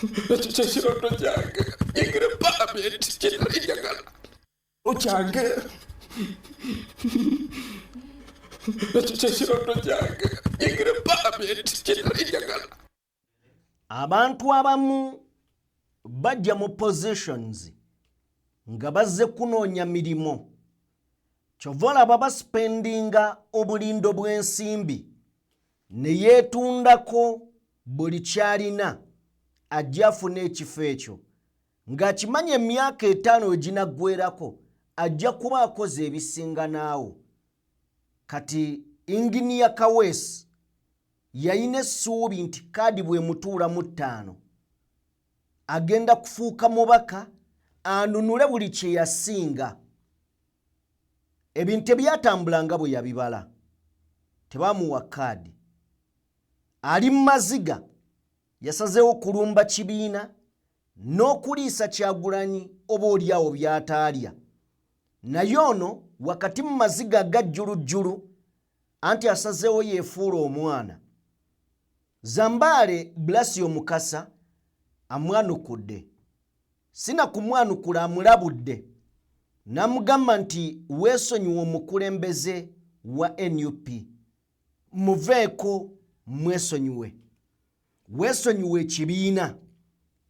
Ekyo kyange nyigira palamenti kyenali njagala okyange ekyo kirooto kyange nyigira palamenti kyenali njagala. Abantu abamu bajja mu positions nga bazze kunoonya mirimu, kyova olaba baspendinga obulindo bw'ensimbi ne yeetundako buli kyalina ajja afuna ekifo ekyo ng'akimanya emyaka 5 eginaggweerako ajja kuba akoze ebisinga naawo. Kati Inginiya Kaweesi yayina essuubi nti kaadi bw'emutuulamu 5 agenda kufuuka mubaka anunule buli kye yasinga. Ebintu ebyatambulanga bwe yabibala, tebaamuwa kaadi. Ali mu maziga yasazeewo kulumba kibiina n'okuliisa Kyagulanyi oba oliawo by'ataalya. Naye ono wakati mu maziga agajjulujjulu anti asazeewo yeefuula omwana. Zambaale Blasio Mukasa amwanukudde, sina kumwanukula amulabudde n'amugamba nti weesonyiwe omukulembeze wa NUP, muveeko mwesonyiwe, weesonyiwe ekibiina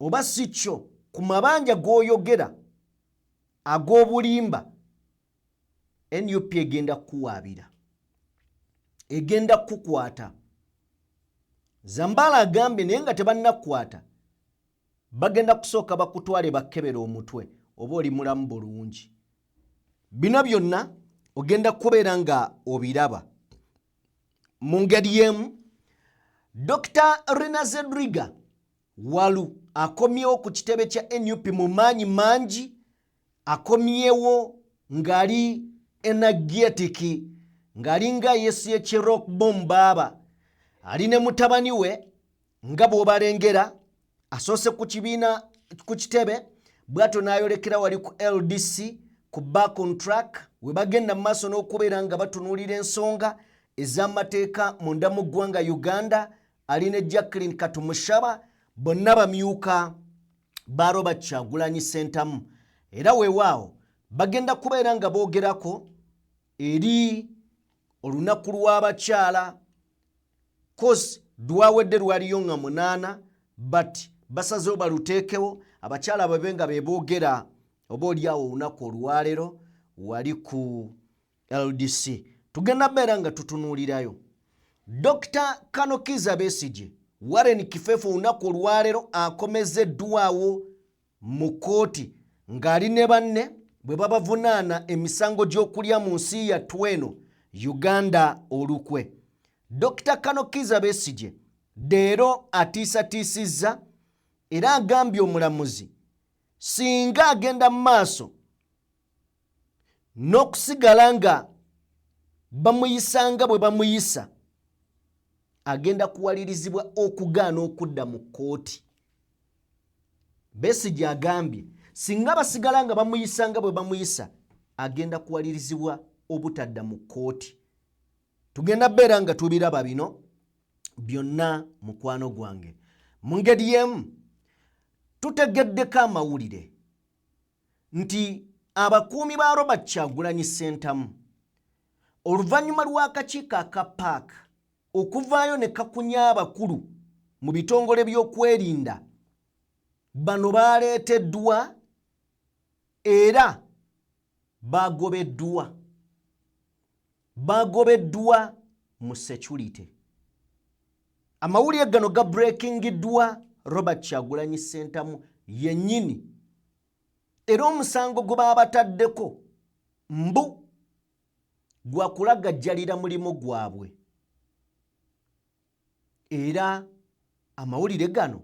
oba si kyo ku mabanja g'oyogera ag'obulimba NUP egenda kukuwaabira, egenda kukukwata. Zambaala agambye naye nga tebannakukwata bagenda kusooka bakutwale bakkebere omutwe oba oli mulamu bulungi. Bino byonna ogenda kubeera nga obiraba. Mu ngeri y'emu, Dr. Rina Zedriga Walu akomyewo ku kitebe kya NUP mu maanyi mangi, akomyewo ng'ali energetic, ng'ali nga yesu y'ekirock bomb baaba. Ali ne mutabani we nga bw'obalengera asoose ku kitebe bw'atyo n'ayolekera wali ku LDC ku back on track we bagenda mu maaso n'okubeera nga batunuulira ensonga ez'amateeka munda mu ggwanga Uganda. Ali ne Jacqueline Katumushaba bonna bamyuka ba Robert Kyagulanyi Ssentamu, era weewaawo bagenda kubeera nga boogerako eri olunaku lw'abakyala. Kozi lwawedde lwaliyo nga 8 but basazeewo baluteekewo abakyala babe nga beeboogera oba oliawo olunaku olwaleero wali ku LDC. Tugenda beera nga tutunuulirayo Dr. Kano Kizza Besigye, Warren Kifeefo olunaku olwaleero akomezeddwawo mu kkooti ng'ali ne banne bwe babavunaana emisango gy'okulya mu nsi yattu eno Uganda olukwe. Dr. Kano Kizza Besigye leero atiisatiisizza era agambye omulamuzi singa agenda mu maaso n'okusigala nga bamuyisanga bwe bamuyisa, agenda kuwalirizibwa okugaana okudda mu kkooti. Besigye agambye singa basigala nga bamuyisanga bwe bamuyisa, agenda kuwalirizibwa obutadda mu kkooti. Tugenda beera nga tubiraba bino byonna mukwano gwange. Mu ngeri y'emu tutegeddeko amawulire nti abakuumi ba Robert Kyagulanyi Ssentamu oluvannyuma lw'akakiiko aka paaka okuvaayo ne kakunya abakulu mu bitongole by'okwerinda, bano baaleeteddwa era bagobeddwa mu security. Amawulire gano ga breakingiddwa Robert Kyagulanyi Ssentamu yennyini, era omusango gwe baabataddeko mbu gwa kulagajjalira mulimu gwabwe. Era amawulire gano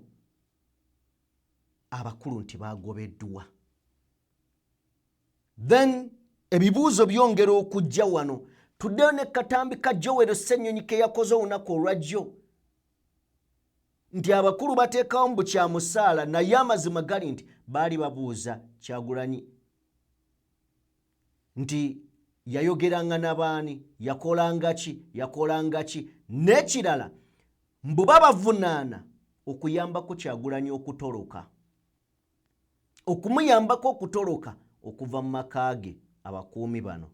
abakulu nti bagobeddwa. Then ebibuuzo byongera okujja wano. Tuddeyo ne katambi ka Joel Ssenyonyi ke yakoze olunaku olwajjo nti abakulu bateekawo mu bukyamusaala, naye amazima gali nti baali babuuza Kyagulanyi nti yayogeranga n'abaani, yakolanga ki, n'ekirala mbu babavunaana okuyambako Kyagulanyi okutoloka, okumuyambako okutoloka okuva mu maka ge abakuumi bano.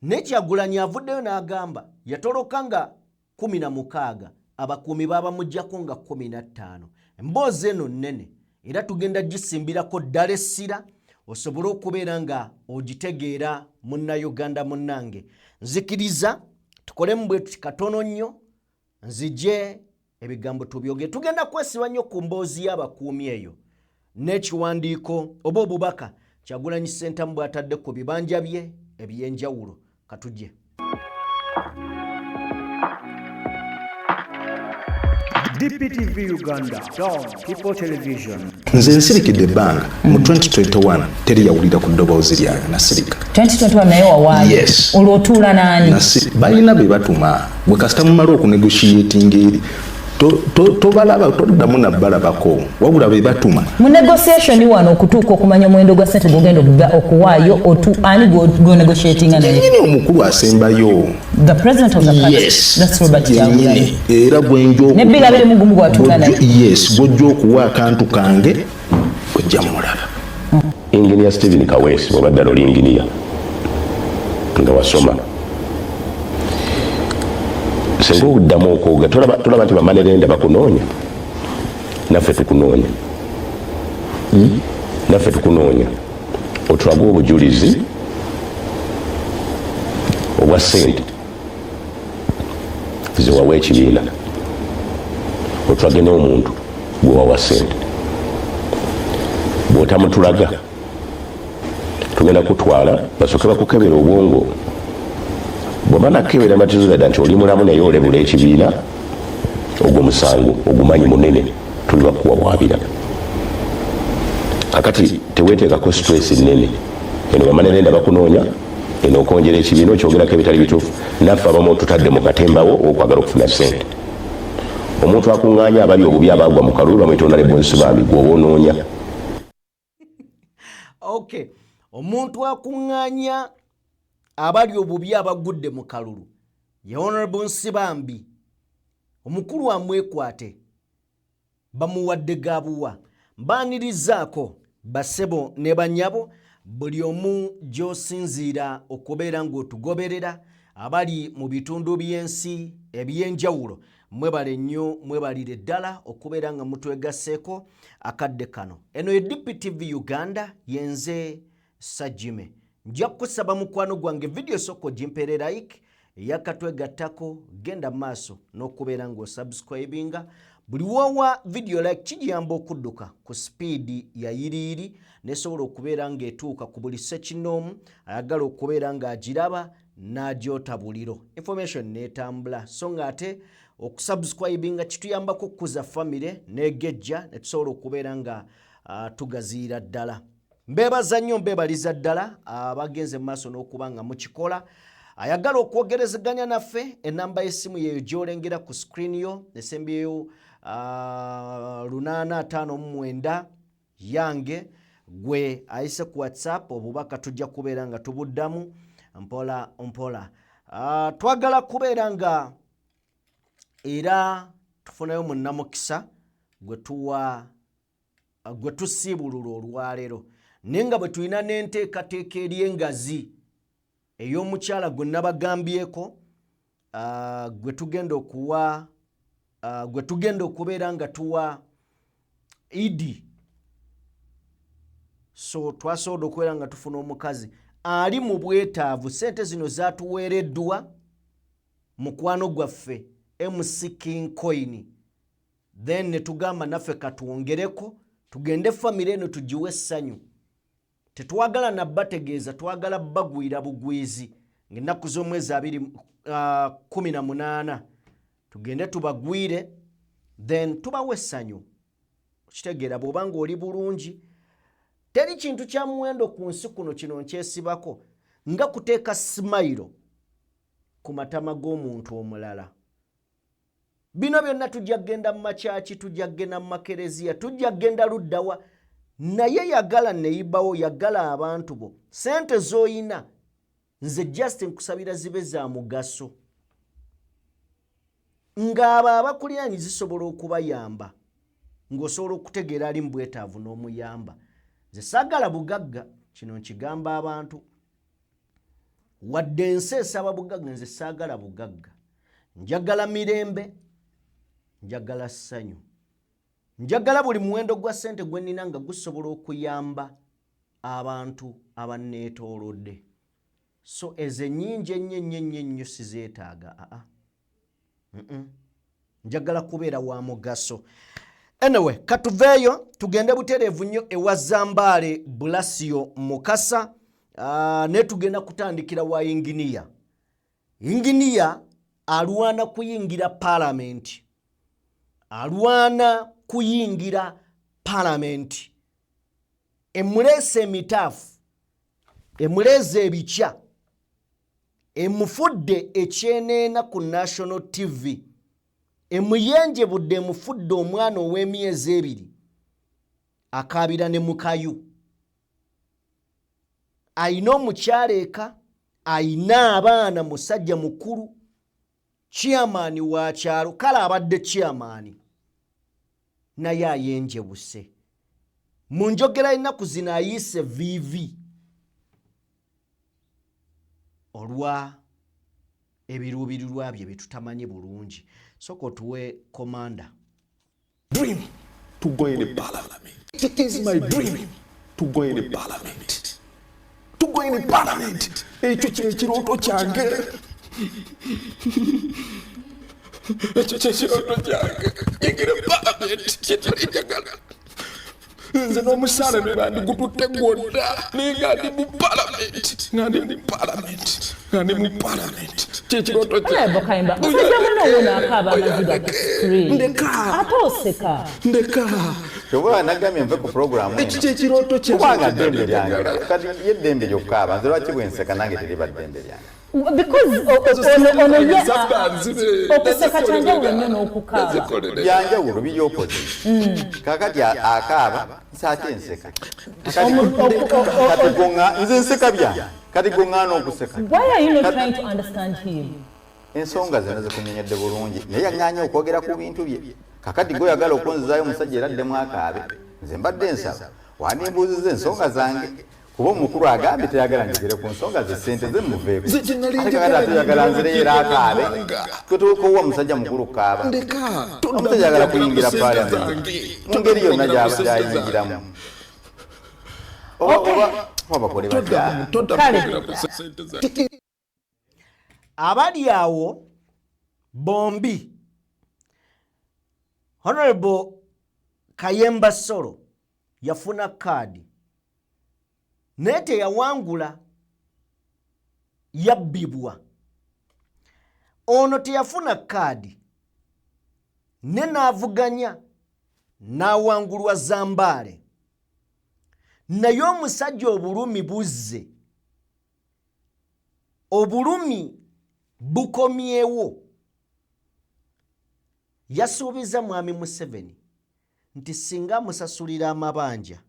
Ne Kyagulanyi avuddeyo n'agamba yatoloka nga 16, abakuumi baabamuggyako nga 15. Emboozi eno nnene era tugenda gisimbirako ddala essira osobole okubeera nga ogitegeera munnayuganda munnange. Nzikiriza tukolemu bwe tuti katono nnyo nzije ebigambo tubyoge. Tugenda kwesiba nnyo ku mboozi y'abakuumi eyo n'ekiwandiiko oba obubaka Kyagulanyi Ssentamu bw'atadde ku bibanja bye eby'enjawulo. Katujje. DPTV Uganda, Dawn People Television. Nze nsirikidde ebbanga mu 2021 teri yawulira ku ddoboozi lyange nasirika. 2021 naye wawaayo? Yes. Olw'otuula nani? Balina be batuma bwe kasita mumala okunegotiatinga eri tobalaba toddamu nabbalabako wabula be batuma mu negotiation wano okutuuka okumanya omuwendo gwa ssente gw'ogenda okuwaayo ani gwonegotiatinga naye? Nyini omukulu asembayo, the president of the party. Yes. That's Robert Kyagulanyi. Era gwenjo ne bila bile mugumu gwatuula naye. Yes, gwojja okuwa akantu kange ojja mulaba. Engineer Stephen Kawesi bw'obadde oli engineer nga wasoma senga okuddamu okwoga tolaba nti bamanerenda bakunoonya naffe tukunoonya otulaga obujulizi obwa ssente zewawa ekibiina, otulage n'omuntu gwewawa ssente. Bw'otamutulaga tugenda kutwala basooke bakukebera obwongo. Bw'oba nakebera matizulada nti oli mulamu naye olebula ekibiina, ogwo musango ogumanyi munene tuli bakuwawaabira. Kakati teweeteekako stress nnene. Eno bamanerenda bakunoonya, eno okwongera ekibiina okyogerako ebitali bituufu. Naffe abamu tutadde mu katembawo okwagala okufuna ssente. Omuntu akuŋŋaanya abali obubi abaagwa mu kalulu bamuyita Honorable Nsibambi gw'oba onoonya. Okay. Omuntu akuŋŋaanya abali obubi abagudde mu kalulu ye Honorable Nsibambi, omukulu amwekwate bamuwadde gabuwa. Mbaanirizaako basebo ne banyabo buli omu gy'osinziira okubeera ng'otugoberera abali mu bitundu by'ensi eby'enjawulo. Mwebale nnyo, mwebalire ddala okubeera nga mutwegasseeko akadde kano. Eno ye DPTV Uganda, yenze Sajime. Nja kusaba mukwano gwange video soko jimpere like yakatwegattako, genda maaso n'okubeera ng'osubscribinga. Buli wowa video like kijiyamba okudduka ku speed ya yiriiri nesobola okubeera ng'etuuka ku buli ssekinoomu ayagala okubeera ng'agiraba n'agyotabuliro. Information n'etambula so ng'ate okusubscribinga kituyambako okukuza famire n'egejja ne tusobola okubeera nga tugaziira ddala. Mbeebaza nnyo, mbeebaliza ddala abagenze mu maaso n'okuba nga mukikola. Ayagala okwogerezeganya naffe, ennamba y'essimu yeeyo gy'olengera ku screen yo, esembyeyo 859 yange. Gwe ayise ku WhatsApp obubaka tujja kubeera nga tubuddamu mpola mpola. Twagala kubeera nga era tufunayo munnamukisa gwe tusiibulula olwaleero. Naye nga bwe tulina n'enteekateeka ery'engazi ey'omukyala gwe nabagambyeko, gwe tugenda okubeera nga tuwa Idi. So twasobola okubeera nga tufuna omukazi ali mu bwetaavu. Ssente zino zaatuweereddwa mukwano gwaffe MC King Coin. Then ne tugamba naffe katwongereko tugende famire eno tugiwe essanyu. Tetwagala nabbategeeza, twagala bagwira bugwizi ng'ennaku z'omwezi 2018 tugende tubagwire then tubawe essanyu. Okitegeera bw'oba ng'oli bulungi, teri kintu kya muwendo ku nsi kuno kino nkyesibako nga kuteeka smile ku matama g'omuntu omulala. Bino byonna tujja kgenda mu makyaki, tujja kgenda mu makereziya, tujja kgenda luddawa, naye yagala neyibawo, yagala abantu bo. Sente z'oyina nze just nkusabira zibe za mugaso. ng'abo abakuliranye zisobola okubayamba ng'osobola okutegeera ali mu bwetaavu n'omuyamba. Nze saagala bugagga, kino nkigamba abantu. Wadde ensi esaba bugagga, nze saagala bugagga. Njagala mirembe, njagala ssanyu. Njagala buli muwendo gwa ssente gwe nnina nga gusobola okuyamba abantu abanneetoolodde. So ezo ennyingi ennyo sizeetaaga. Njagala kubeera wa mugaso. Anyway, katuveeyo tugende butereevu nnyo ewa Zambale Blasio Mukasa. Ne tugenda kutandikira wa inginiya. Inginiya alwana kuyingira parliament. Alwana kuyingira parliament. Emulese emitaafu, emuleze ebikya, emufudde ekyeneena ku National TV, emuyenjebudde emufudde omwana ow'emyezi 2, akaabira ne mukayu. Ayina omukyala eka, ayina abaana, musajja mukulu, chairman wa kyalo, kale abadde chairman, naye ayenjebuse. Mu njogera ennaku zino ayiise VV olwa ebiruubirirwa bye bitutamanyi bulungi. Soko tuwe komanda. Dream to go in the parliament. It is my dream to go in the parliament. To go in the parliament. Ekyo kyekirooto kyange. Ekyo kyekirooto kyange. Yingira parliament. Kyetali njagala. Nze n'omusaala ne bandigututte gwonna naye ndi mu parliament. Ndi mu parliament. Ndi mu parliament. Kyekirooto kyange. Kayimba musajja muno wona akaaba amaziga ku screen. Ndeka. Ate oseka. Ndeka. Toba nagamye mve ku programu. Ekyo kyekirooto kyange. Kubanga ddembe lyange. Kati ye ddembe lyokkaaba. Nze lwaki bwenseka nange teriba ddembe lyange. Because ono ye okuseka kyanjawulo nnyo n'okukaaba. Byanjawulo biri opposite. Kakati akaaba nsaate enseka. Kati gonga nze nseka byange. Kati gonga n'okuseka. Why are you not trying to understand him? Ensonga zino zikunyenyedde bulungi. Naye yaŋŋaanya okwogera ku bintu bye. Kakati goyagala okunzizaayo omusajja era addemu akaabe. Nze mbadde nsaba. Wandimbuuziza ensonga zange. Kuba omukulu agambye teyagala njogere ku nsonga ze ssente ze muveeko. Ate kakati ateyagala nzireera akaabe. Twetuukowa omusajja mukulu kaaba. Omusajja ayagala kuyingira paalamenti. Mu ngeri yonna gy'ayingiramu. Oba bakole batya. Abali awo bombi Honorable Kayemba Solo yafuna kaadi naye teyawangula, yabbibwa. Ono teyafuna kaadi ne naavuganya n'awangulwa Zambale. Naye omusajja obulumi buzze, obulumi bukomyewo. Yasuubiza mwami Museveni nti singa musasulira amabanja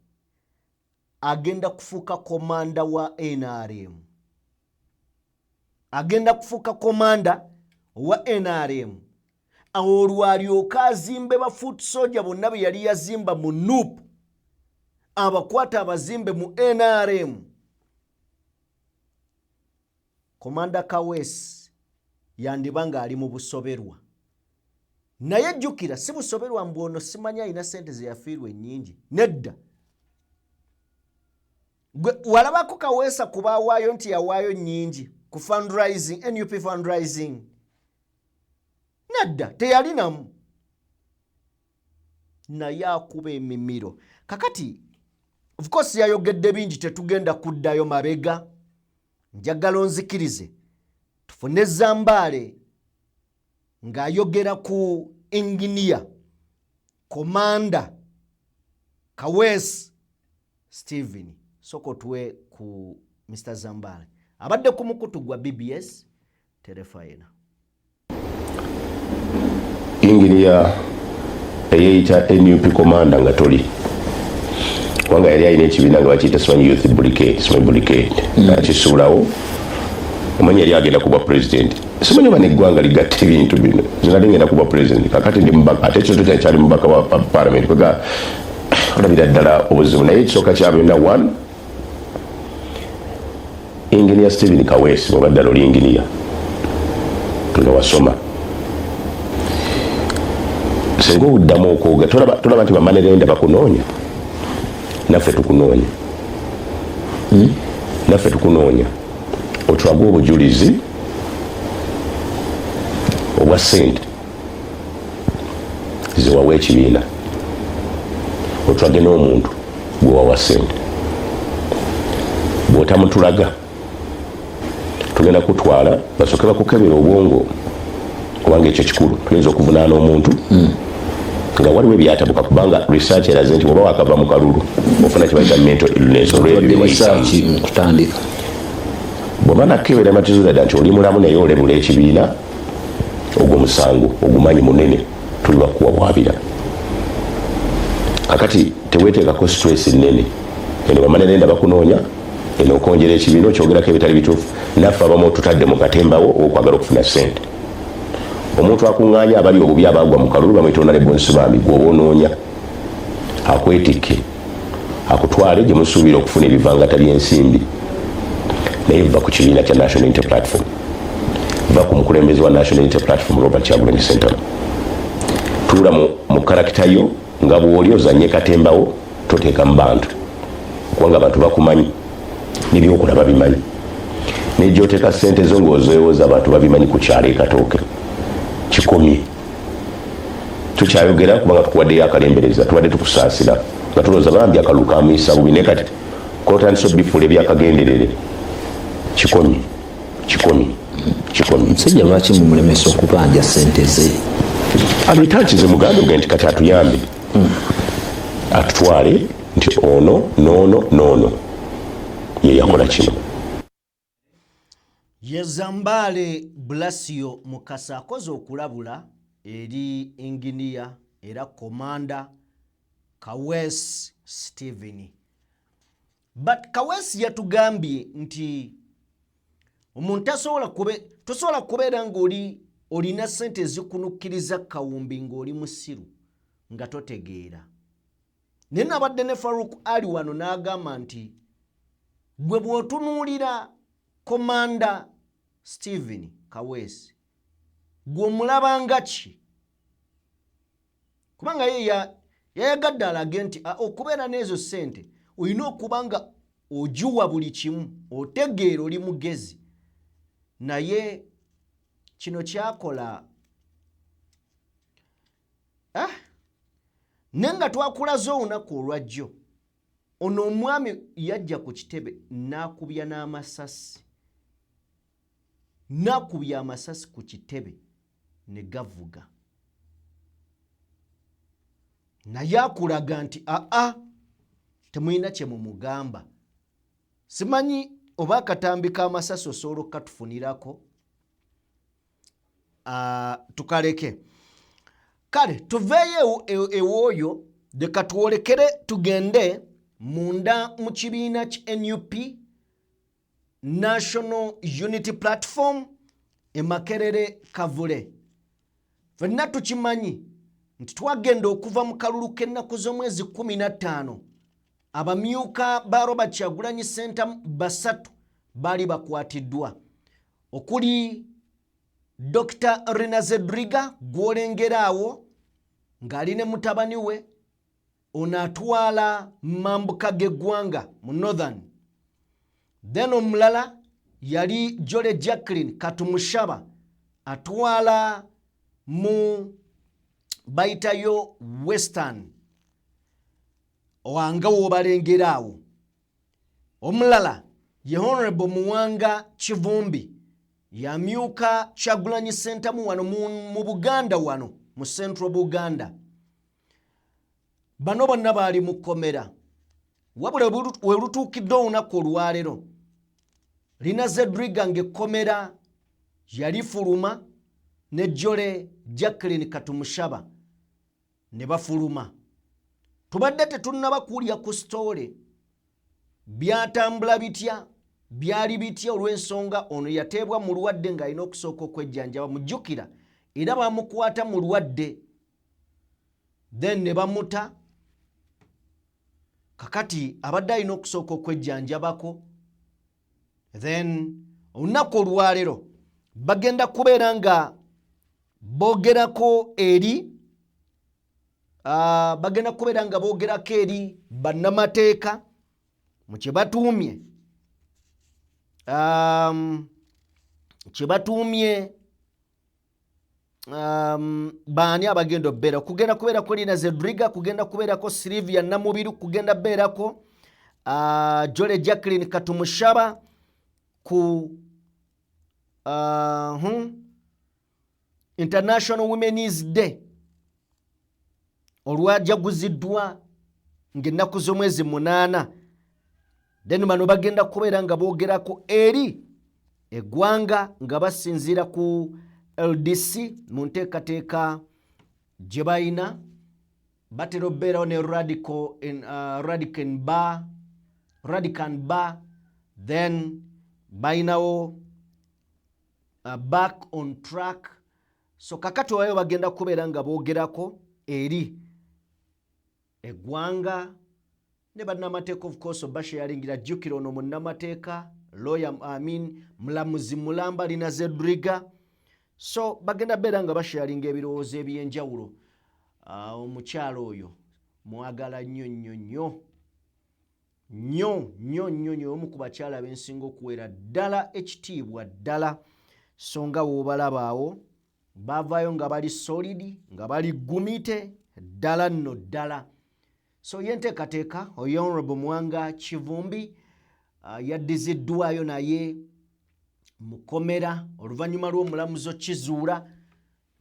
agenda kufuuka komanda wa NRM. Agenda kufuuka komanda wa NRM. Olwo alyoka azimbe ba foot soldier bonna bye yali yazimba mu NUP, abakwata abazimbe mu NRM. Komanda Kaweesi yandibanga ali mu busoberwa. Naye jjukira si busoberwa mbu ono simanya alina ssente ze yafiirwa ennyingi. Nedda. Walabako Kaweesa kuba awaayo nti yawaayo nnyingi ku fundraising, NUP fundraising. Nedda, teyalinamu. Naye akuba emimiro. Kakati, of course yayogedde bingi tetugenda kuddayo mabega. Njagala onzikirize. Tufune Zambale ng'ayogera ku engineer, komanda Kaweesi Stephen. Soko tuwe ku Mr. Zambale. Abadde ku mukutu gwa BBS Terefayina. Engineer eyeyita NUP komanda nga toli. Kubanga yali alina ekibiina nga bakiyita Simanyi Youth Brigade, Simanyi Brigade. Akisuulawo. Omanyi yali agenda kuba president. simanyi oba neggwanga ligatta ebintu bino zinali ngenda kuba president kakati ndi mubaka ate ekyo kyakyali mubaka wa parliament kwega olabira ddala obuzibu naye ekisooka kyabyonna one engineer Stephen Kaweesi oba ddala oli engineer nga wasoma singa obuddamu okwoga tolaba nti bamanerenda bakunoonya naffe tukunoonya otwage obujulizi obwa ssente ziwawa ekibiina otwage n'omuntu gwewawa ssente bw'otamutulaga tugenda kutwala basooke bakukebera obwongo kubanga ekyo kikulu tuyinza okuvunaana omuntu nga waliwo ebyatabuka kubanga research eraze nti oba wakava mu kalulu ofuna kibayita mental illness kutandika bw'oba nakebera amatizo dda nti oli mulamu naye olebula ekibiina ogwo musango ogumanyi munene tuli bakuwabwabira kakati teweteekako stress nnene eno bamanerenda bakunoonya eno okonjera ekibiina okyogerako ebitali bituufu naffe abamu otutadde mu katembawo okwagala okufuna ssente omuntu akuŋŋaanya abali obubi abagwa mu kalulu bamwita Honorable Nsibambi gwoba onoonya akwetikke akutwale gye musuubira okufuna ebivangata by'ensimbi naye va ku kibiina kya National Unity Platform va ku mukulembeze wa National Unity Platform Robert Kyagulanyi Ssentamu tuula mu karakita yo nga bw'oli ozanye katembawo toteeka mu bantu kubanga abantu bakumanyi n'ebyokulaba bimanyi n'egyoteeka ssente zo ng'ozeewoza abantu babimanyi ku kyalo ekatooke kikomye tukyayogera kubanga tukuwaddeyo akalembereza tubadde tukusaasira nga tulowooza bambi akalulu kamuyisa bubi naye kati kotandisa obifuula ebyakagenderere kikomye musajja lwaki mumulemesa okubanja ssente ze abitankize mugambe ge nti kati atuyambe atutwale nti ono ye yakola kino. Yezambale Blasio Mukasa akoze okulabula eri engineer era komanda Kaweesi Stephen. But Kaweesi yatugambye nti omuntu tosobola kubeera ng'oli olina ssente ezikunukkiriza kawumbi ng'oli musiru nga totegeera. Naye nabadde ne Farouk Ali wano n'agamba nti gwe bw'otunuulira komanda Stephen Kaweesi gwe omulaba ki? Kubanga ye yayagadde alage nti okubeera n'ezo ssente olina okuba nga ojuwa buli kimu otegeera oli mugezi. Naye kino kyakola nenga twakulaze olunaku olwajjo ono omwami yajja ku kitebe n'akubya n'amasasi ku kitebe ne gavuga naye akulaga nti temulina kye mumugamba. Simanyi oba akatambi k'amasasi osobola okatufunirako tukaleke. Kale tuveeyo ewooyo leka twolekere tugende munda mu kibiina ki NUP National Unity Platform Makerere Kavule. Ffenna tukimanyi nti twagenda okuva mu kalulu k'ennaku z'omwezi 15 abamyuka ba Robert Kyagulanyi Ssentamu basatu baali bakwatiddwa okuli Dr. Rina Zedriga gw'olengeraawo ng'ali ne mutabani we ono atwala mambuka g'eggwanga mu Northern. Then omulala yali Jole Jacqueline Katumushaba atwala mu bayitayo Western wanga w'obalengeraawo. Omulala ye Honorable Muwanga Kivumbi yamyuka Kyagulanyi Ssentamu wano mu Buganda wano mu Central Buganda. Bano bonna baali mu kkomera wabula we lutuukidde olunaku olwaleero Rina Zedriga ng'ekkomera yali fuluma ne Jole Jacqueline Katumushaba ne bafuluma. Tubadde tetunnaba kuwulira ku story byatambula bitya byali bitya olw'ensonga ono yateebwa mu lwadde ng'alina okusooka okwejjanjaba mujjukira era bamukwata mu lwadde then ne bamuta kakati abadde alina okusooka okwejjanjabako then olunaku olwaleero bagenda kubeera nga boogerako eri bannamateeka mu kye batuumye baani abagenda obeera kugenda kubeerako Lina Zedriga, kugenda kubeerako Sylvia Namubiru, kugenda beerako Jole Jacqueline Katumushaba ku International Women's Day olwajaguziddwa ng'ennaku z'omwezi 8 then bano bagenda kubeera nga boogerako eri eggwanga nga basinziira ku LDC mu nteekateeka gye balina batera obeerawo ne Radican Bar then balinawo back on track so kakati wayo bagenda kubeera nga boogerako eri eggwanga ne bannamateeka of course basharingira jjukira ono munnamateeka lawyer mulamuzi mulamba Lina Zedriga so bagenda beera nga basharinga ebirowoozo ebyenjawulo omukyalo oyo mwagala nnyo omu ku bakyala b'ensinga okuweera ddala ekitiibwa ddala so nga woobalaba awo baavaayo nga bali solidi nga bali gumite ddala nno ddala so yenteekateeka Honorable Mwanga Kivumbi yaddiziddwayo naye mukomera oluvannyuma lw'omulamuzi kizuula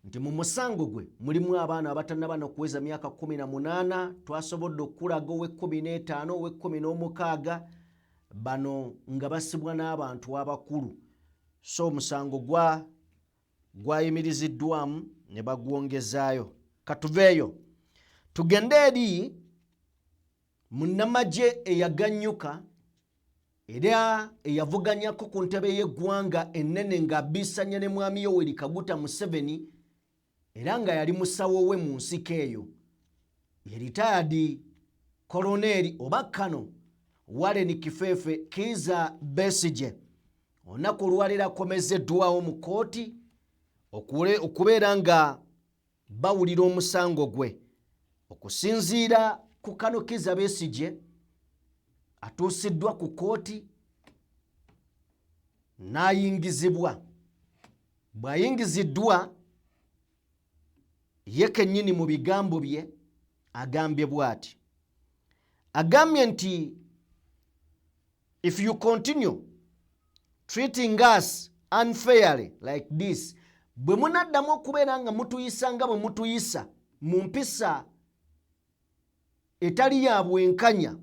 nti mu musango gwe mulimu abaana abatannaba n'okuweza myaka 18 twasobodde okulaga ow'e15 ow'e16 bano nga basibwa n'abantu abakulu so omusango gwayimiriziddwamu ne bagwongezaayo katuveeyo tugende eri munnamagye eyaganyuka era eyavuganyako ku ntebe y'eggwanga ennene ng'abisanya ne mwami Yoweri Kaguta Museveni era nga yali musawo we mu nsiko eyo ye retired koloneri oba kano Warren Kifefe Kizza Besigye olunaku olwaleero akomezeddwawo mu kooti okubeera nga bawulira omusango gwe okusinziira ku kano Kizza Besigye atuusiddwa ku kooti n'ayingizibwa bw'ayingiziddwa ye kennyini mu bigambo bye agambye bw'ati agambye nti if you continue treating us unfairly like this bwe munaddamu okubeera nga mutuyisa nga bwe mutuyisa mu mpisa etali ya bwenkanya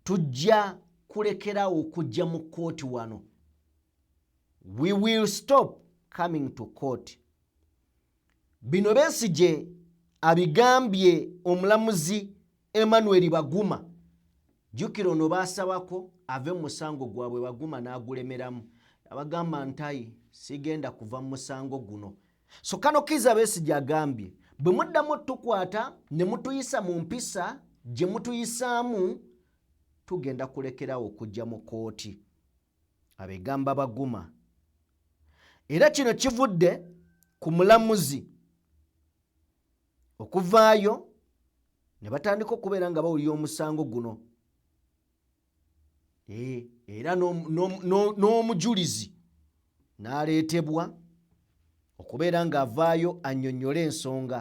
tujja kulekerawo okujja mu kooti wano we will stop coming to court bino Besigye abigambye omulamuzi Emmanuel Baguma jjukira ono baasabako ave mu musango gwabwe Baguma n'agulemeramu abagamba ntayi sigenda kuva mu musango guno so kano Kizza Besigye agambye bwe muddamu tukwata ne mutuyisa mu mpisa gye mutuyisaamu tugenda kulekerawo okujja mu kooti abegamba Baguma era kino kivudde ku mulamuzi okuvaayo ne batandika okubeera nga bawulira omusango guno era n'omujulizi n'aleetebwa okubeera ng'avaayo annyonnyole ensonga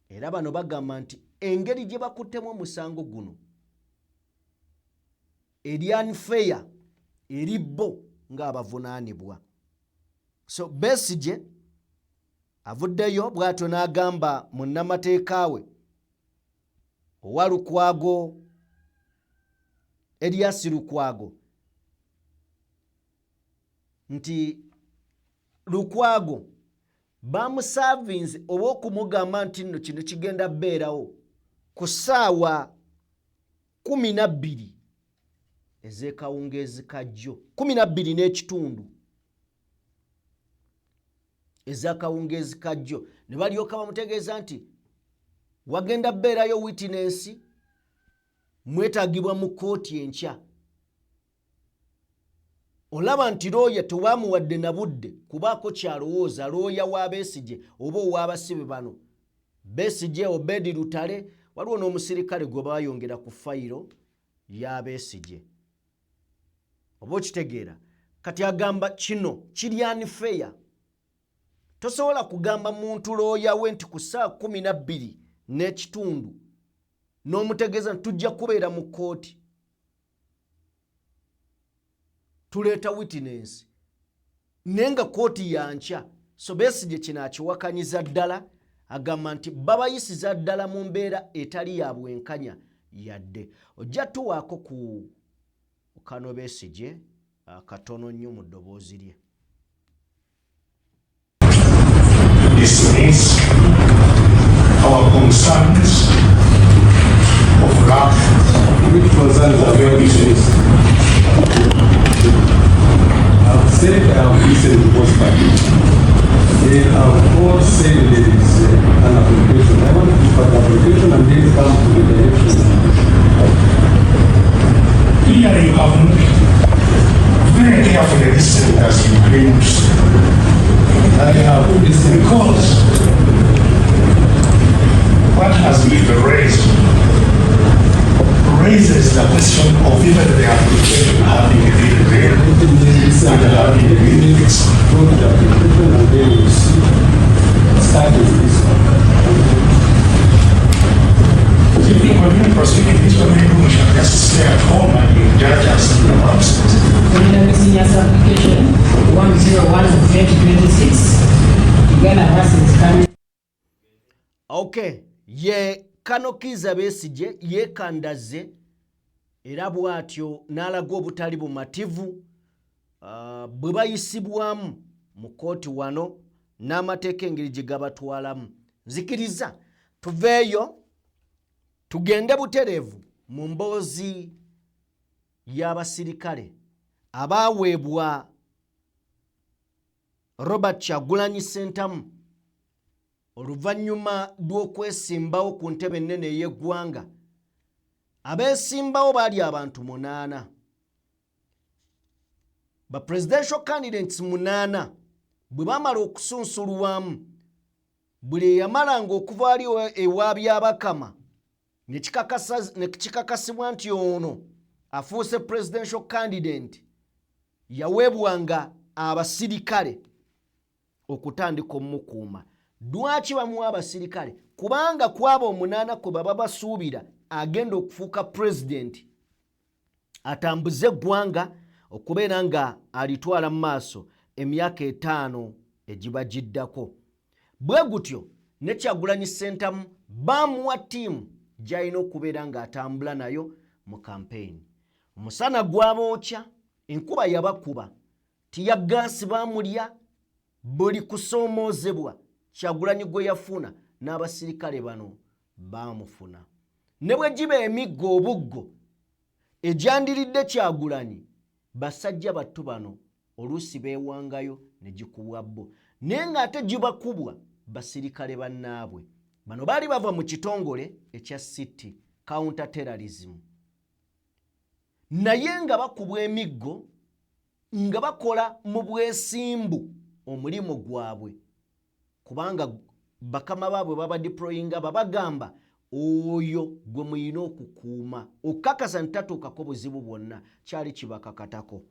era bano bagamba nti engeri gye bakuttemu omusango guno eri unfair eri bo ng'abavunaanibwa so Besigye avuddeyo bw'atyo n'agamba munnamateeka we owa Lukwago Erias Lukwago nti Lukwago bamusavinze oba okumugamba nti nno kino kigenda beerawo ku ssaawa 12 ez'ekawungeezi kajjo 12 n'ekitundu ez'akawungeezi kajjo ne balyoka bamutegeeza nti wagenda beerayo witness mwetaagibwa mu kooti enkya. Olaba nti looya tewamuwadde na budde kubaako kyalowooza looya wa Besigye oba ow'abasibe bano. Besigye Obedi Lutale waliwo n'omusirikale gwe baayongera ku fayiro ya Besigye. Oba okitegeera kati agamba kino kiri unfair. Tosobola kugamba muntu looya we nti ku ssaawa 12 n'ekitundu n'omutegeeza nti tujja kubeera mu kooti tuleeta witness nenga kooti yankya. So Besigye kino akiwakanyiza ddala agamba nti babayisiza ddala mu mbeera etali ya bwenkanya yadde. Ojja tuwaako ku Kano Besigye katono nnyo mu ddoboozi lye. Dismiss our concerns of lack, which concerns are very serious. I've said I've listened to both parties. They have all said there is an application. I want to look at the application and then come to the direction. Here you have very carefully listened as you claim to say. I have listened because what has been raised raises the question of even the application having been read and having been fixed. Go to the application and then you see start with this one. Do you think when you're proceeding this way, maybe we should just stay at home and you judge us in the absence? Seniors application 101 of 2026. Uganda versus Kano. Okay, ye Kano Kizza Besigye yeekandaze era bw'atyo n'alaga obutali bumativu bwe bayisibwamu mu kooti wano n'amateeka engeri gye gabatwalamu. Nzikiriza tuveeyo tugende butereevu mu mboozi y'abasirikale abaaweebwa Robert Kyagulanyi Ssentamu oluvannyuma lw'okwesimbawo ku ntebe ennene ey'eggwanga. Abeesimbawo baali abantu 8. Ba presidential candidates 8 bwe bamala okusunsulwamu buli eyamalanga okuva ali ewa byabakama ne kikakasibwa nti ono afuuse presidential candidate yaweebwanga abasirikale okutandika omukuuma. Lwaki bamuwa abasirikale? Kubanga kwaba 8 kwe baba basuubira agenda okufuuka president atambuze eggwanga okubeera nga alitwala mu maaso emyaka 5 egiba giddako. Bwe gutyo ne Kyagulanyi Ssentamu bamuwa ttiimu gy'alina okubeera ng'atambula nayo mu campaign. Omusana gwabookya, enkuba yabakuba, tiyaggaasi baamulya, buli kusoomoozebwa Kyagulanyi gwe yafuna n'abasirikale bano baamufuna. Ne bwe giba emiggo obuggo egyandiridde Kyagulanyi, basajja battu bano oluusi beewangayo ne gikubwa bo. Naye ng'ate gibakubwa basirikale bannaabwe. Bano baali bava mu kitongole ekya City Counter Terrorism. Naye nga bakubwa emiggo nga bakola mu bwesimbu omulimu gwabwe. Kubanga bakama baabwe baba deployinga babagamba oyo gwe muyina okukuuma okukakasa ntatuukako buzibu bwonna kyali kibakakatako.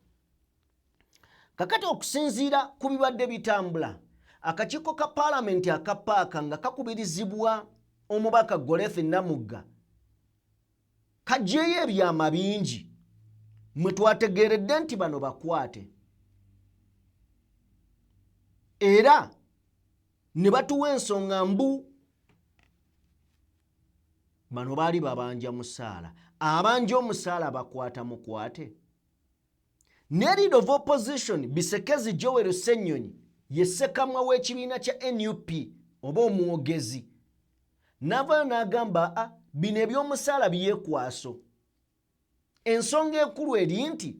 Kakati okusinziira ku bibadde bitambula, akakiiko ka Paalamenti akapaaka nga kakubirizibwa omubaka Gorethi Namugga kaggyeyo ebyama bingi mwe twategeeredde nti bano bakwate era ne batuwa ensonga mbu bano baali babanja musaala. Abanja omusaala bakwata mukwate. Ne leader of opposition Bisekezi Joel Ssennyonyi ye ssekamwa w'ekibiina kya NUP oba omwogezi n'avaayo n'agamba bino eby'omusaala byekwaso. Ensonga enkulu eri nti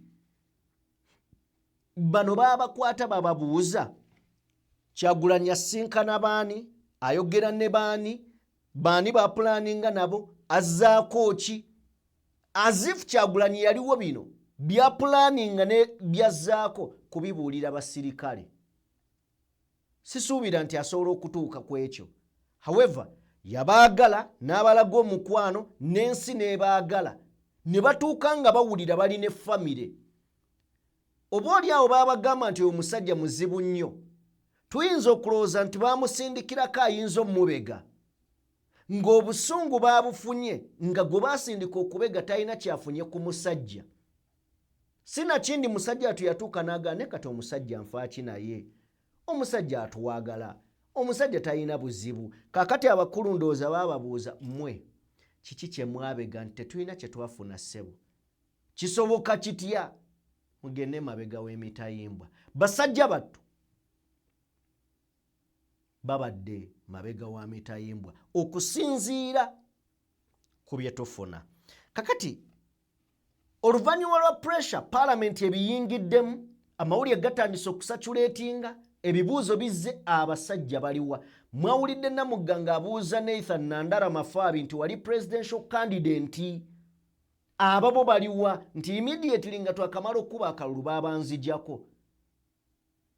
bano babakwata bababuuza Kyagulanyi asinkana baani, ayogera ne baani, baani bapulaninga nabo, azzaako ki? As if Kyagulanyi yaliwo bino byapulaninga ne byazzaako kubibuulira basirikale. Sisuubira nti asobola okutuuka ku ekyo. However, yabaagala n'abalaga omukwano n'ensi n'ebaagala ne batuuka nga bawulira balina effamire. Oba oli awo baabagamba nti oyo musajja muzibu nnyo, tuyinza okulowooza nti baamusindikirako ayinza omubega, ng'obusungu baabufunye nga gwe baasindika okubega talina kyafunye ku musajja. Sinakindi musajja atuyatuuka n'agamba ne kati omusajja nfaaki naye, omusajja atuwaagala, omusajja talina buzibu. Kaakati abakulu ndowooza baababuuza, mmwe kiki kye mwabega nti tetulina kye twafuna ssebo? Kisoboka kitya? Mugende mabega w'emitayimbwa. Basajja battu babadde mabega wa mitayimbwa okusinziira ku bye tufuna. Kakati oluvannyuma lwa pressure Parliament ebiyingiddemu, amawulire gatandise okusatulatinga, ebibuuzo bizze, abasajja baliwa. Mwawulidde Namugga abuuza Nathan Nandara Mafaabi nti wali presidential candidate, ababo baliwa? Nti immediately nga twakamala okuba akalulu babanzijjako.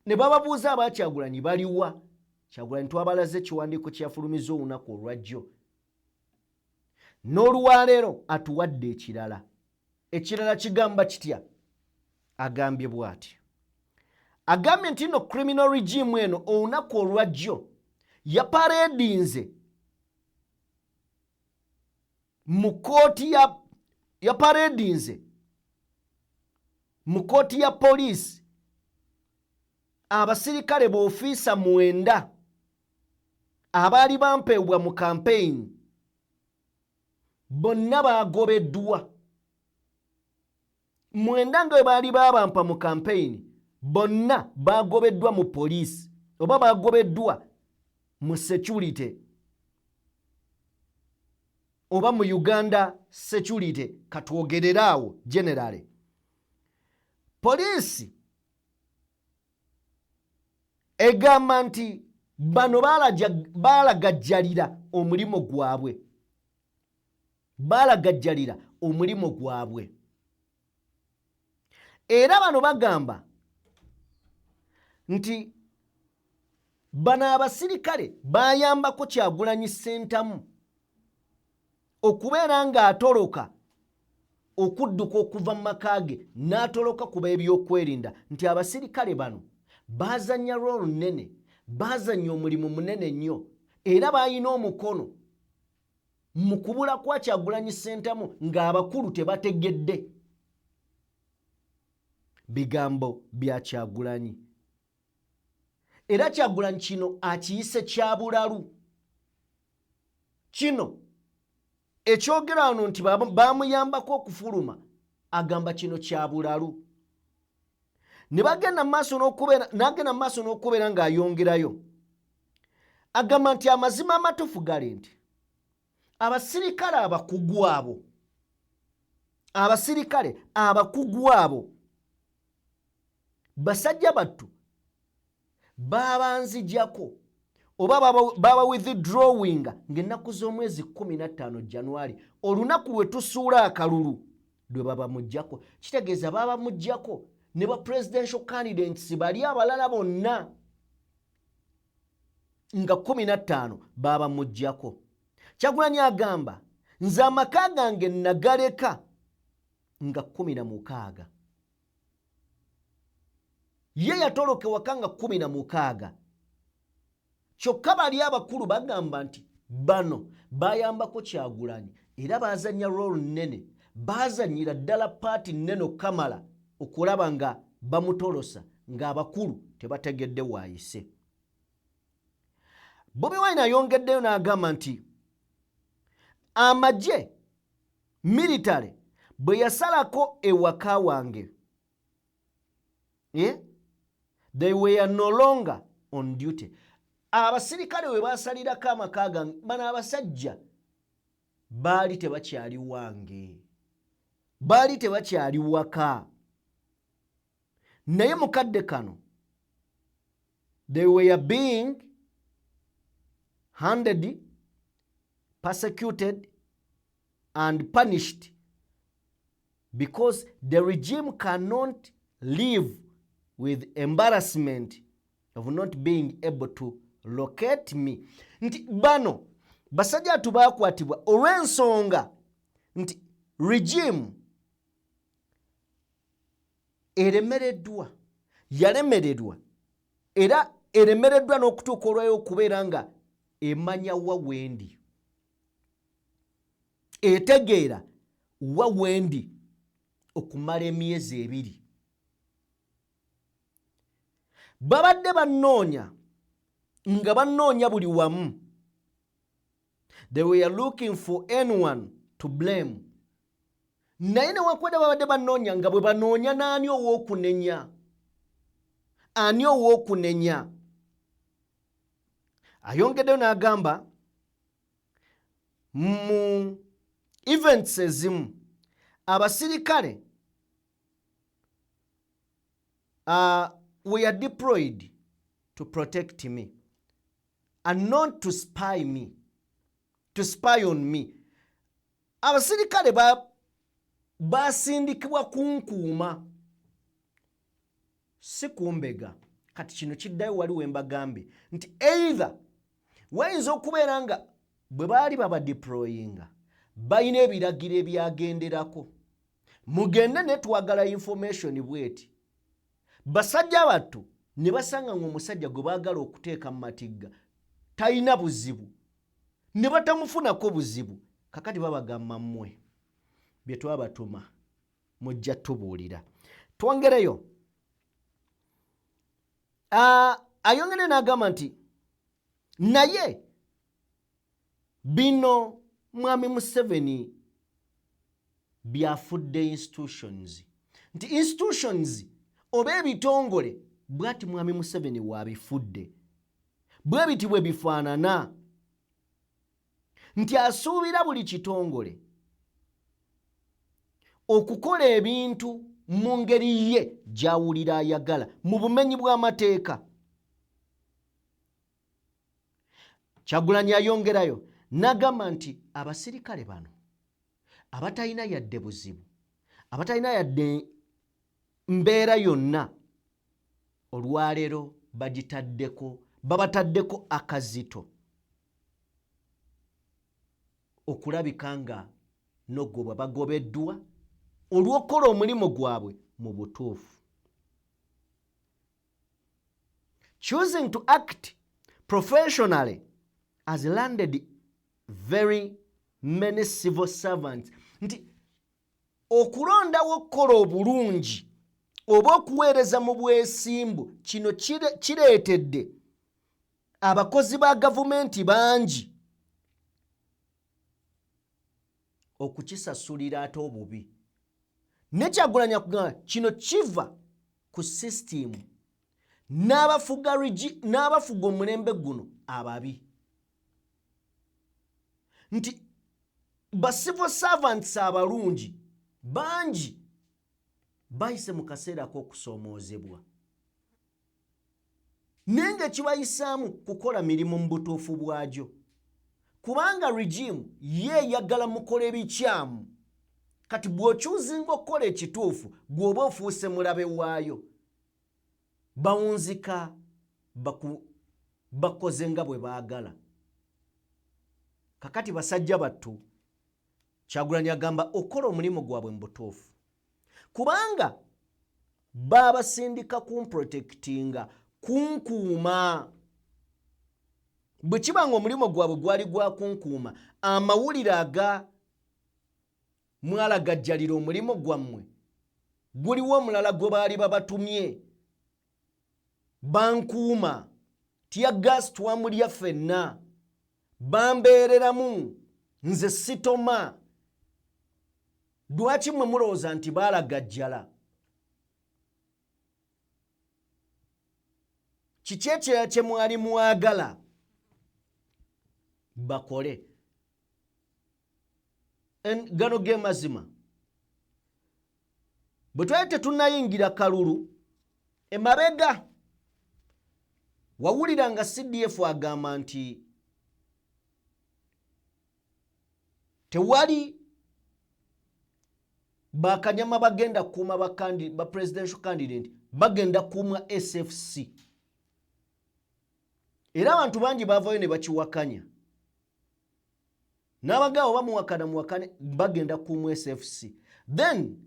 Ne bababuuza aba Kyagulanyi baliwa? Kyagulanyi twabalaze ekiwandiiko kyafulumiza olunaku olwajjo. N'olwaleero atuwadde ekirala. Ekirala kigamba kitya? Agambye bw'ati. Agambye nti no criminal regime eno olunaku olwajjo yapareedinze mu kooti mu kooti ya poliisi abasirikale b'ofiisa 9 abaali bampeebwa mu campaign, bonna baagobeddwa. 9 nga baali babampa mu campaign, bonna baagobeddwa mu poliisi oba baagobeddwa mu security oba mu Uganda security, katwogerera awo generally. Poliisi egamba nti bano baalagajjalira omulimu gwabwe. Baalagajjalira omulimu gwabwe. Era bano bagamba nti bano abasirikale bayambako Kyagulanyi Ssentamu okubeera ng'atoloka okudduka okuva mu maka ge n'atoloka kuba ebyokwerinda, nti abasirikale bano baazannya role nnene, baazannya omulimu munene nnyo, era balina omukono mu kubula kwa Kyagulanyi Ssentamu ng'abakulu tebategedde. Bigambo bya Kyagulanyi. Era Kyagulanyi kino akiyise kyabulalu. Kino ekyogera wano nti baamuyambako okufuluma, agamba kino kyabulalu. Ne bagenda mu maaso n'okubeera ng'ayongerayo. Agamba nti amazima amatuufu gali nti abasirikale abakugu abo basajja battu babanzijjako oba baba withdrawing ng'ennaku z'omwezi 15 January, olunaku lwe tusuula akalulu lwe baba mujjako. Kitegeeza baba mujjako ne ba presidential candidates bali abalala bonna nga 15 baba mujjako. Kyagulanyi agamba nze amaka gange nagaleka nga 16. Ye yatoloke waka nga 16. Kyokka bali abakulu bagamba nti bano bayambako Kyagulanyi era bazannya role nnene, bazannyira ddala paati nnene Kamala okulaba nga bamutolosa ng'abakulu tebategedde waayise. Bobi Wine ayongeddeyo n'agamba nti amagye military bwe yasalako ewaka wange, they were no longer on duty. Abasirikale we basalirako amaka gange bano abasajja baali tebakyali wange, baali tebakyali waka. Naye mukadde kano they were being handed, persecuted and punished because the regime cannot live with embarrassment of not being able to locate me. Nti bano basajja tubakwatibwa olw'ensonga nti regime eremereddwa, yalemereddwa era eremereddwa n'okutuuka olwayo okubeera nga emanya wa wendi, etegeera wa wendi okumala emyezi 2. Babadde bannoonya nga bannoonya buli wamu. They were looking for anyone to blame. Naye newankubadde babadde bannoonya nga bwe banoonya n'ani ow'okunenya, ani ow'okunenya. Ayongeddeyo n'agamba mu events ezimu abasirikale were deployed to protect me and not to spy me, to spy on me. Abasirikale basindikibwa kunkuuma, si kumbega. Kati kino kiddayo wali we mbagambe nti either wayinza okubeera nga bwe baali babadeployinga balina ebiragiro ebyagenderako. Mugende ne twagala information bweti. Basajja battu ne basanga ng'omusajja gwe baagala okuteeka mu matigga talina buzibu, ne batamufunako buzibu. Kakati babagamba mmwe bye twabatuma mujja tubuulira. Twongereyo. Ayongere n'agamba nti naye bino Mwami Museveni byafudde institutions. Nti institutions oba ebitongole bwati Mwami Museveni wabifudde. Bwe biti bwe bifaanana. Nti asuubira buli kitongole okukola ebintu mu ngeri ye gy'awulira ayagala mu bumenyi bw'amateeka. Kyagulanyi ayongerayo n'agamba nti abasirikale bano abatalina yadde buzibu, abatalina yadde mbeera yonna, olwaleero babataddeko akazito okulabika nga n'ogobwa bagobeddwa olw'okukola omulimu gwabwe mu butuufu. Choosing to act professionally has landed very many civil servants. Nti okulondawo okukola obulungi oba okuweereza mu bwesimbu kino kireetedde abakozi ba gavumenti bangi okukisasulira ate obubi. Ne Kyagulanyi akugamba kino kiva ku system n'abafuga omulembe guno ababi. Nti ba civil servants abalungi bangi bayise mu kaseera k'okusoomoozebwa, naye nga kibayisaamu kukola mirimu mu butuufu bwagyo, kubanga regime ye eyagala mukola ebikyamu. Kati bw'okyuzinga okukola ekituufu gw'oba ofuuse mulabe waayo. Bawunzika bakoze nga bwe baagala. Kakati basajja battu Kyagulanyi agamba okukola omulimu gwabwe mu butuufu, kubanga babasindika kumprotectinga, kunkuuma. Bwe kiba nga omulimu gwabwe gwali gwa kunkuuma, amawulire aga mwalagajjalira omulimu gwammwe guliwo omulala gwe baali babatumye bankuuma, tya gas twamulya ffenna, bambeereramu nze sitoma. Lwaki mwe mulowooza nti baalagajjala? Kikyekyo kye mwali mwagala bakole. Gano ge mazima. Bwe twali tetunnayingira kalulu emabega wawulira nga CDF agamba nti tewali bakanyama bagenda kuuma ba presidential candidate bagenda kuuma SFC. Era abantu bangi bavayo ne bakiwakanya. N'abagabo bamuwakana bagenda kuuma SFC. Then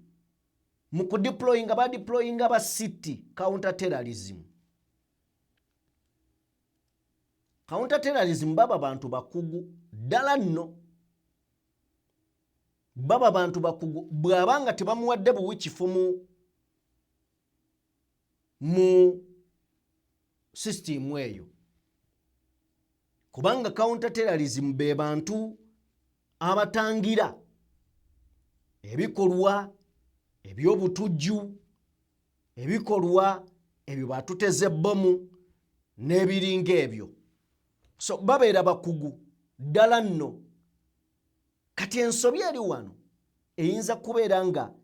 mu kudeployinga badeployinga ba city counter terrorism. Counter terrorism baba bantu bakugu ddala nno. Baba bantu bakugu bwabanga tebamuwadde buwikifu mu system eyo. Kubanga counter terrorism be bantu abatangira ebikolwa ebyobutujju, ebikolwa ebyo batuteze bomu n'ebiringa ebyo. So babeera bakugu ddala nno. Kati ensobi eri wano eyinza kubeera nga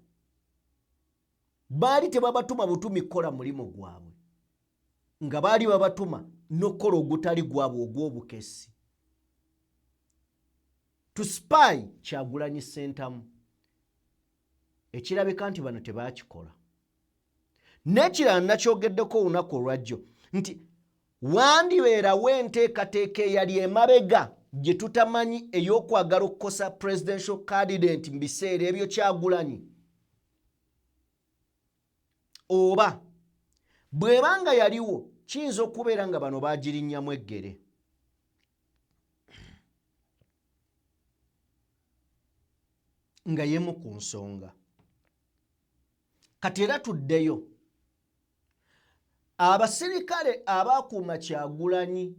baali tebabatuma butumi kukola mulimu gwabwe, nga baali babatuma n'okukola ogutali gwabwe ogw'obukessi. To spy Kyagulanyi Ssentamu. Ekirabika nti bano tebaakikola. N'ekirala nakyogeddeko olunaku olwajjo nti wandibeerawo enteekateeka eyali emabega gye tutamanyi ey'okwagala okukosa presidential candidate mu biseera ebyo Kyagulanyi. Oba bw'ebanga yaliwo kiyinza okubeera nga bano baagirinnyamu eggere. Nga yemu ku nsonga. Kati era tuddeyo. Abasirikale abaakuuma Kyagulanyi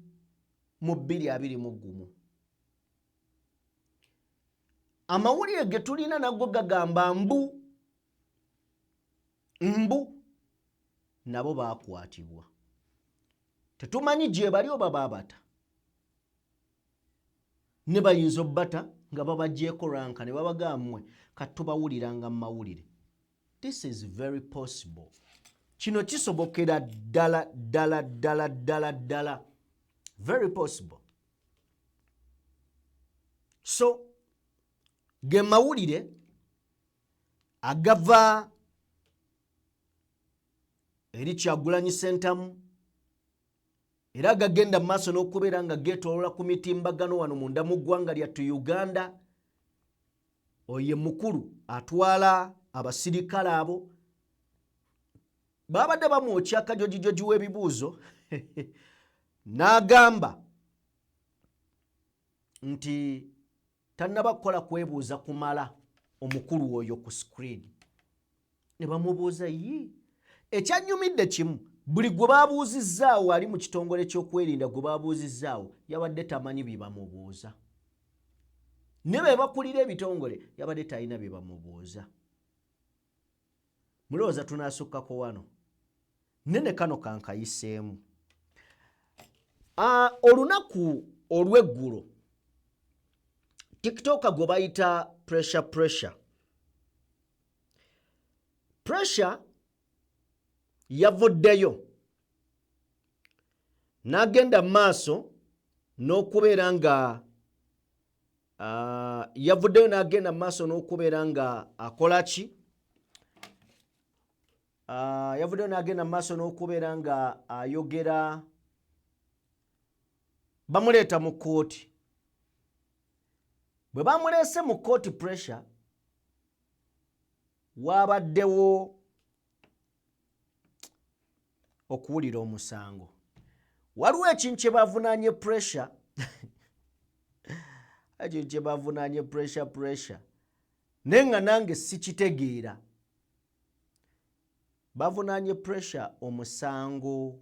mu 2021. Amawulire ge tulina nago gagamba mbu nabo baakwatibwa. Tetumanyi gye bali oba baabata. Ne bayinza obbata nga babaggyeko ranka ne babagamba mmwe kati tubawuliranga mu mawulire. This is very possible. Kino kisobokera ddala. Very possible. So, ge mawulire agava eri Kyagulanyi Ssentamu era gagenda maaso n'okubeera nga geetoolola ku mitimbagano wano munda mu ggwanga lyattu Uganda. Oye mukulu atwala abasirikale abo babadde bamwokya akajojijoji w'ebibuuzo n'agamba nti tannaba kukola kwebuuza kumala omukulu oyo ku screen. Ne bamubuuza ekyanyumidde kimu buli gwe baabuuzizzaawo ali mu kitongole ky'okwerinda gwe baabuuzizzaawo yabadde tamanyi bye bamubuuza. Ne be bakulira ebitongole yabadde talina bye bamubuuza. Mulowooza tunaasukkako wano. Nene kano kankayiseemu. Olunaku olw'eggulo TikTok gwe bayita pressure. Pressure yavuddeyo n'agenda maaso n'okubeera nga akola ki? Yavuddeyo n'agenda maaso n'okubeera nga ayogera. Bamuleeta mu kkooti. Bwe bamuleese mu kkooti Pressure waabaddewo okuwulira omusango. Waliwo ekintu kye bavunaanye Pressure ekintu kye bavunaanye Pressure naye nga nange sikitegeera. Bavunaanye Pressure omusango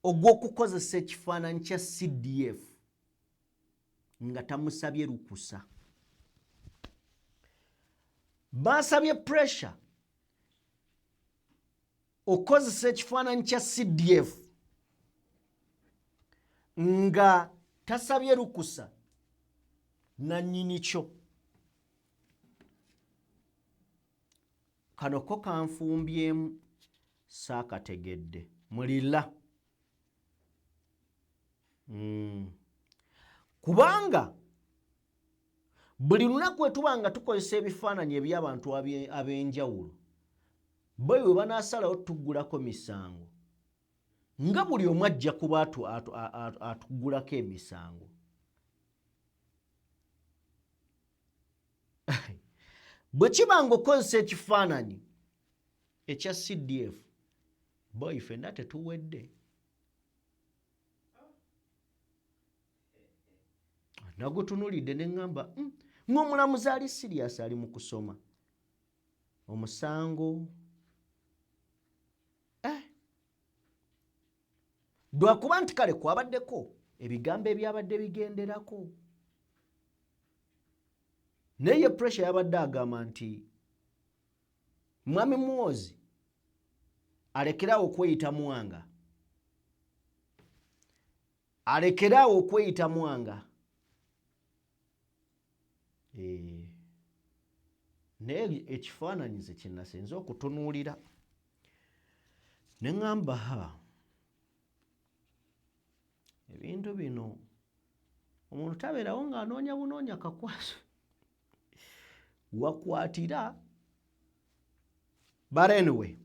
ogw'okukozesa ekifaananyi kya CDF nga tamusabye lukusa. Baasabye Pressure okukozesa ekifaananyi kya CDF nga tasabye lukusa nannyini kyo. Kano ko kanfumbyemu saakategedde mulira. Kubanga buli lunaku etuba nga tukozesa ebifaananyi eby'abantu ab'enjawulo bo bwe banaasalawo tuggulako misango nga buli omu ajja kuba atuggulako emisango. Bwe kiba nga okozesa ekifaananyi ekya CDF bo ifenna tetuwedde. Nagutunulidde ne ŋŋamba ng'omulamuzi ali sirias ali mu kusoma omusango. Lwakuba nti kale kwabaddeko ebigambo ebyabadde bigenderako. Naye pressure yabadde agamba nti Mwami Muhoozi alekeraawo okweyita Mwanga. Alekeraawo okweyita Mwanga. Naye ekifaananyize kye nasenze okutunuulira ne ŋŋamba ebintu bino omuntu tabeerawo ng'anoonya bunoonya kakwaso wakwatira. But anyway,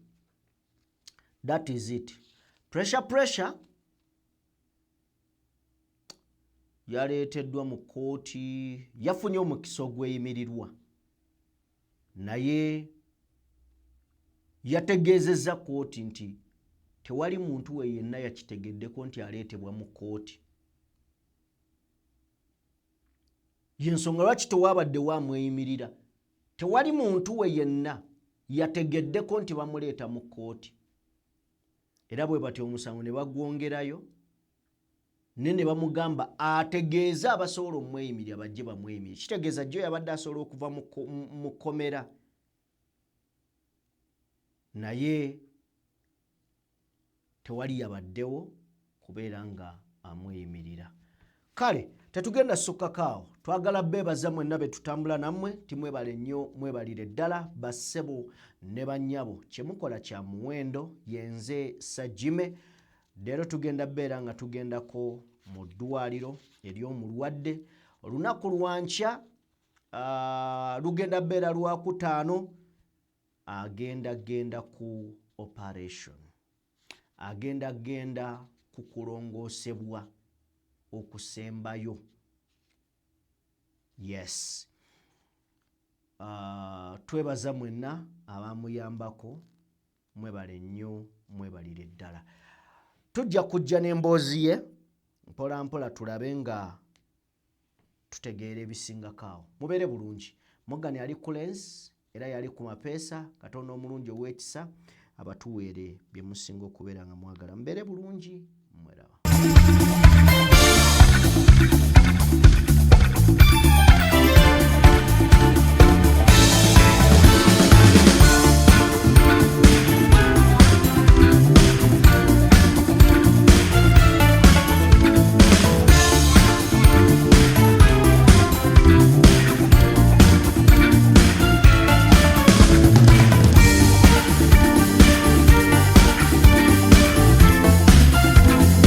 that is it. Pressure yaleeteddwa mu kkooti, yafunye omukisa ogweyimirirwa naye yategeezezza kkooti nti tewali muntu we yenna yakitegeddeko nti aleetebwa mu kkooti. Y'ensonga lwaki tewaabadde wamweyimirira. Tewali muntu we yenna yategeddeko nti bamuleeta mu kkooti. Era bwe batyo omusango ne bagwongerayo ne bamugamba ategeeza abasobola omweyimirira bajje bamweyimirire. Kitegeeza jjo yabadde asobola okuva mu kkomera naye tewali yabaddewo kubeera nga amweyimirira. Kale tetugenda sukkakaawo, twagala beebaza mwenna be tutambula nammwe, timwebale nnyo, mwebalire ddala bassebo ne bannyabo. Kye mukola kya muwendo, yenze Sajjime. Leero tugenda beera nga tugendako mu ddwaliro ery'omulwadde. Olunaku lwankya lugenda beera Lwakutaano, agenda ku operation. Agenda ku kulongoosebwa okusembayo. Yes. Twebaza mwenna abamuyambako, mwebale nnyo, mwebalire ddala. Tujja kujja n'emboozi ye mpola mpola tulabe nga tutegeera ebisingakaawo. Mubeere bulungi. Morgan yali ku lens era yali ku mapeesa. Katonda omulungi ow'ekisa abatuweere bye musinga okubeera nga mwagala. Mubeere bulungi, mweraba.